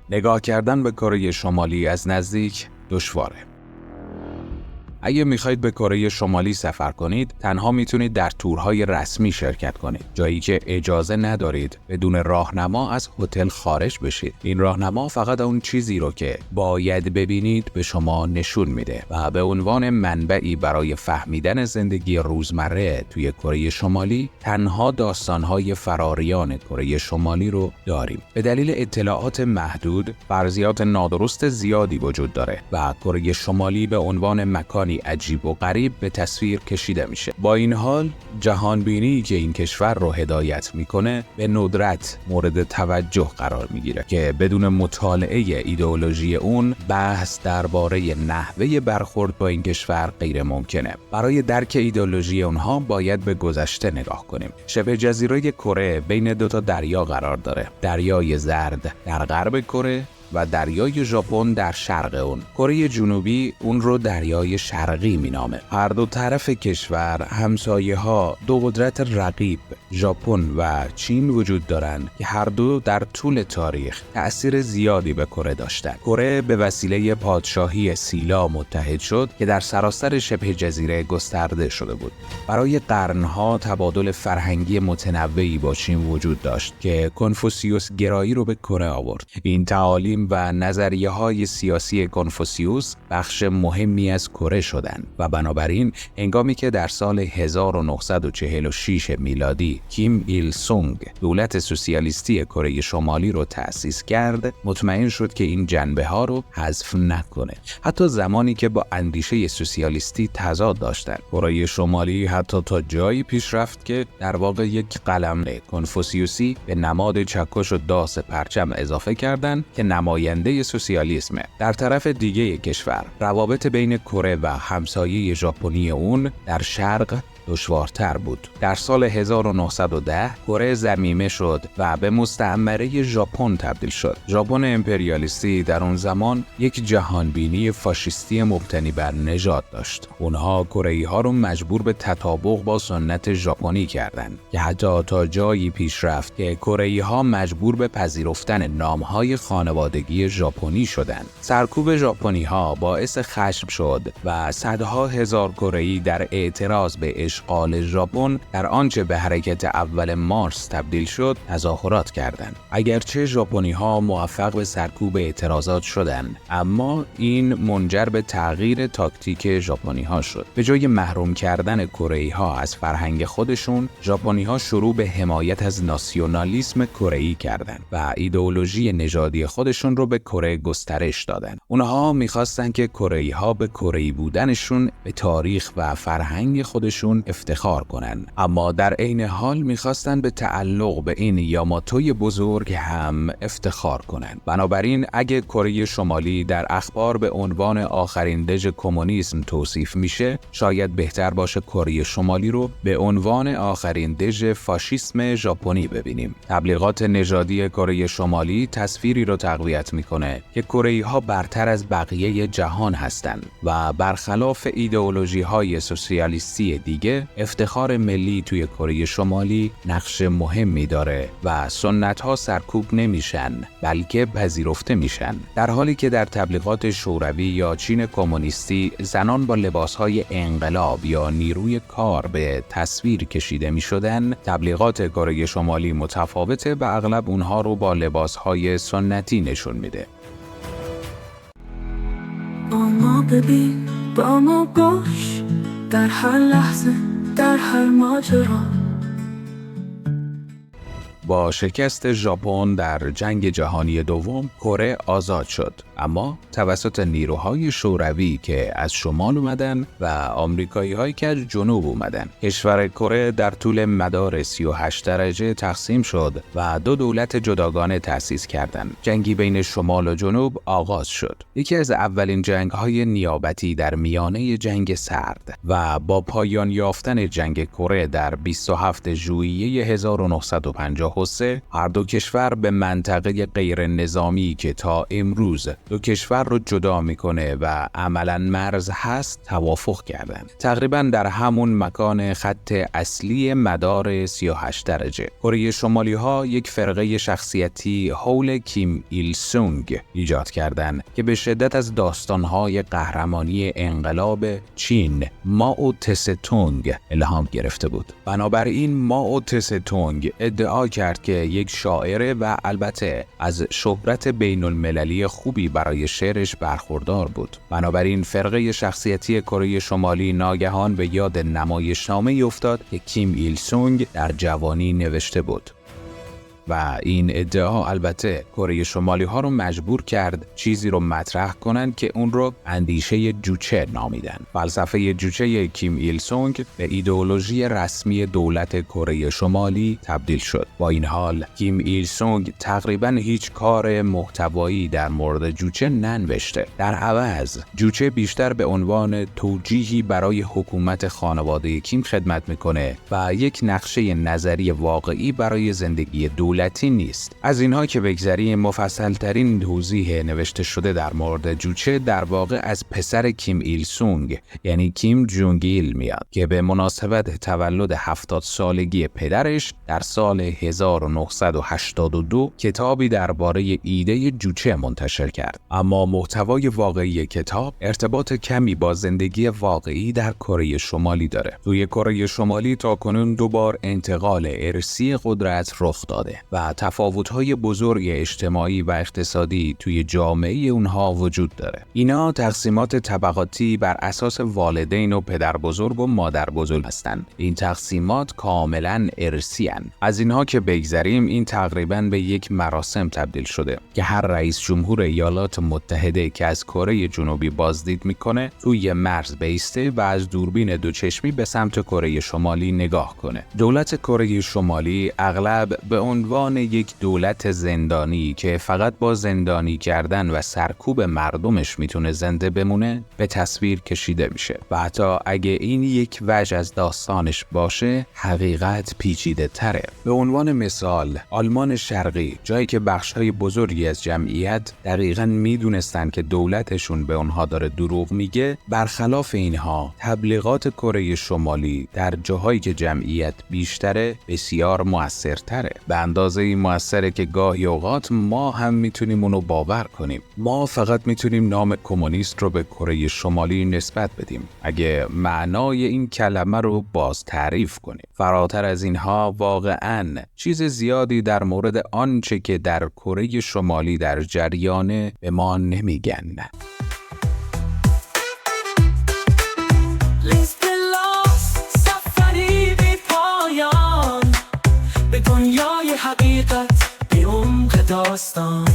نگاه کردن به کره شمالی از نزدیک دشواره. اگه میخواید به کره شمالی سفر کنید، تنها میتونید در تورهای رسمی شرکت کنید، جایی که اجازه ندارید بدون راهنما از هتل خارج بشید. این راهنما فقط اون چیزی رو که باید ببینید به شما نشون میده و به عنوان منبعی برای فهمیدن زندگی روزمره توی کره شمالی، تنها داستانهای فراریان کره شمالی رو داریم. به دلیل اطلاعات محدود، فرضیات نادرست زیادی وجود داره و کره شمالی به عنوان مکانی عجیب و غریب به تصویر کشیده میشه. با این حال جهانبینی که این کشور رو هدایت میکنه به ندرت مورد توجه قرار میگیره که بدون مطالعه ایدئولوژی اون بحث درباره نحوه برخورد با این کشور غیر ممکنه. برای درک ایدئولوژی اونها باید به گذشته نگاه کنیم. شبه جزیره کره بین دو تا دریا قرار داره. دریای زرد در غرب کره و دریای ژاپن در شرق اون. کره جنوبی اون رو دریای شرقی مینامه. هر دو طرف کشور همسایه‌ها دو قدرت رقیب ژاپن و چین وجود دارن که هر دو در طول تاریخ تأثیر زیادی به کره داشتن. کره به وسیله پادشاهی سیلا متحد شد که در سراسر شبه جزیره گسترده شده بود. برای قرنها تبادل فرهنگی متنوعی با چین وجود داشت که کنفوسیوس گرایی رو به کره آورد. این تعالیم و نظریه‌های سیاسی کنفوسیوس بخش مهمی از کره شدند و بنابراین هنگامی که در سال 1946 میلادی کیم ایل سونگ دولت سوسیالیستی کره شمالی رو تأسیس کرد، مطمئن شد که این جنبه‌ها رو حذف نکنه، حتی زمانی که با اندیشه سوسیالیستی تضاد داشتند. کره شمالی حتی تا جایی پیش رفت که در واقع یک قلمه کنفوسیوسی به نماد چکش و داس پرچم اضافه کردند که نماینده سوسیالیسمه. در طرف دیگه کشور روابط بین کره و همسایه ژاپنی اون در شرق دشوارتر بود. در سال 1910 کره ضمیمه شد و به مستعمره ژاپن تبدیل شد. ژاپن امپریالیستی در اون زمان یک جهانبینی فاشیستی مبتنی بر نژاد داشت. اونها کره‌ای‌ها رو مجبور به تطابق با سنت ژاپنی کردند که حتی تا جایی پیش رفت که کره‌ای‌ها مجبور به پذیرفتن نام‌های خانوادگی ژاپنی شدند. سرکوب ژاپنی‌ها باعث خشم شد و صدها هزار کره‌ای در اعتراض به اشغال ژاپن در آنچه به حرکت اول مارس تبدیل شد تظاهرات کردند. اگرچه ژاپنی‌ها موفق به سرکوب اعتراضات شدند، اما این منجر به تغییر تاکتیک ژاپنی‌ها شد. به جای محروم کردن کره‌ای‌ها از فرهنگ خودشون، ژاپنی‌ها شروع به حمایت از ناسیونالیسم کره‌ای کردند و ایدئولوژی نژادی خودشون رو به کره گسترش دادند. اونها می‌خواستن که کره‌ای‌ها به کره‌ای بودنشون به تاریخ و فرهنگ خودشون افتخار کنن، اما در عین حال میخواستن به تعلق به این یاماتوی بزرگ هم افتخار کنن. بنابراین اگه کره شمالی در اخبار به عنوان آخرین دژ کمونیسم توصیف میشه، شاید بهتر باشه کره شمالی رو به عنوان آخرین دژ فاشیسم ژاپنی ببینیم. تبلیغات نژادی کره شمالی تصویری رو تقویت میکنه که کره‌ای‌ها برتر از بقیه جهان هستند و برخلاف ایدئولوژی‌های سوسیالیستی دیگه افتخار ملی توی کره شمالی نقش مهمی داره و سنت‌ها سرکوب نمیشن بلکه پذیرفته میشن. در حالی که در تبلیغات شوروی یا چین کمونیستی زنان با لباس‌های انقلاب یا نیروی کار به تصویر کشیده میشدن، تبلیغات کره شمالی متفاوته و اغلب اونها رو با لباس‌های سنتی نشون میده. با ما ببین، با ما باش، در هر لحظه، در هر ماجرا. با شکست ژاپن در جنگ جهانی دوم کره آزاد شد، اما توسط نیروهای شوروی که از شمال اومدن و آمریکایی‌هایی که از جنوب اومدن. کشور کره در طول مدار 38 درجه تقسیم شد و دو دولت جداگانه تأسیس کردند. جنگی بین شمال و جنوب آغاز شد. یکی از اولین جنگ‌های نیابتی در میانه جنگ سرد و با پایان یافتن جنگ کره در 27 ژوئیه 1951 1953 هر دو کشور به منطقه غیر نظامی که تا امروز دو کشور رو جدا میکنه و عملاً مرز هست توافق کردند. تقریباً در همون مکان خط اصلی مدار 38 درجه. کره شمالی ها یک فرقه شخصیتی حول کیم ایل سونگ ایجاد کردند که به شدت از داستان‌های قهرمانی انقلاب چین مائو تسه تونگ الهام گرفته بود. بنابراین مائو تسه تونگ ادعا کرد که یک شاعر و البته از شهرت بین المللی خوبی برای شعرش برخوردار بود. بنابراین فرقه شخصیتی کره شمالی ناگهان به یاد نمایشنامه‌ای افتاد که کیم ایل سونگ در جوانی نوشته بود. و این ادعا البته کره شمالی ها رو مجبور کرد چیزی رو مطرح کنند که اون رو اندیشه جوچه نامیدن. فلسفه جوچه کیم ایل سونگ به ایدئولوژی رسمی دولت کره شمالی تبدیل شد. با این حال کیم ایل سونگ تقریباً هیچ کار محتوایی در مورد جوچه ننوشته. در عوض جوچه بیشتر به عنوان توجیهی برای حکومت خانواده کیم خدمت میکنه و یک نقشه نظری واقعی برای زندگی دولتی نیست. از اینها که بگذریم، مفصل ترین توضیح نوشته شده در مورد جوچه در واقع از پسر کیم ایل سونگ یعنی کیم جونگ ایل میاد که به مناسبت تولد 70 سالگی پدرش در سال 1982 کتابی درباره ایده جوچه منتشر کرد. اما محتوای واقعی کتاب ارتباط کمی با زندگی واقعی در کره شمالی داره. توی کره شمالی تاکنون دوبار انتقال ارثی قدرت رخ داده و تفاوت‌های بزرگ اجتماعی و اقتصادی توی جامعه اونها وجود داره. اینا تقسیمات طبقاتی بر اساس والدین و پدر بزرگ و مادر بزرگ هستند. این تقسیمات کاملاً ارثی هستند. از اینها که بگذریم، این تقریباً به یک مراسم تبدیل شده که هر رئیس جمهور ایالات متحده که از کره جنوبی بازدید میکنه توی مرز بایسته و از دوربین دوچشمی به سمت کره شمالی نگاه کنه. دولت کره شمالی اغلب به عنوان یک دولت زندانی که فقط با زندانی کردن و سرکوب مردمش میتونه زنده بمونه به تصویر کشیده میشه و حتی اگه این یک وجه از داستانش باشه حقیقت پیچیده تره. به عنوان مثال آلمان شرقی، جایی که بخش‌های بزرگی از جمعیت دقیقاً میدونستن که دولتشون به اونها داره دروغ میگه، برخلاف اینها تبلیغات کره شمالی در جاهایی که جمعیت بیشتره بسیار موثرتره. به اندازه موثره که گاهی اوقات ما هم میتونیم اونو باور کنیم. ما فقط میتونیم نام کمونیست رو به کره شمالی نسبت بدیم اگه معنای این کلمه رو باز تعریف کنیم. فراتر از اینها واقعاً چیز زیادی در مورد آنچه که در کره شمالی در جریانه به ما نمیگن. دنیای حقیقت به عمق داستان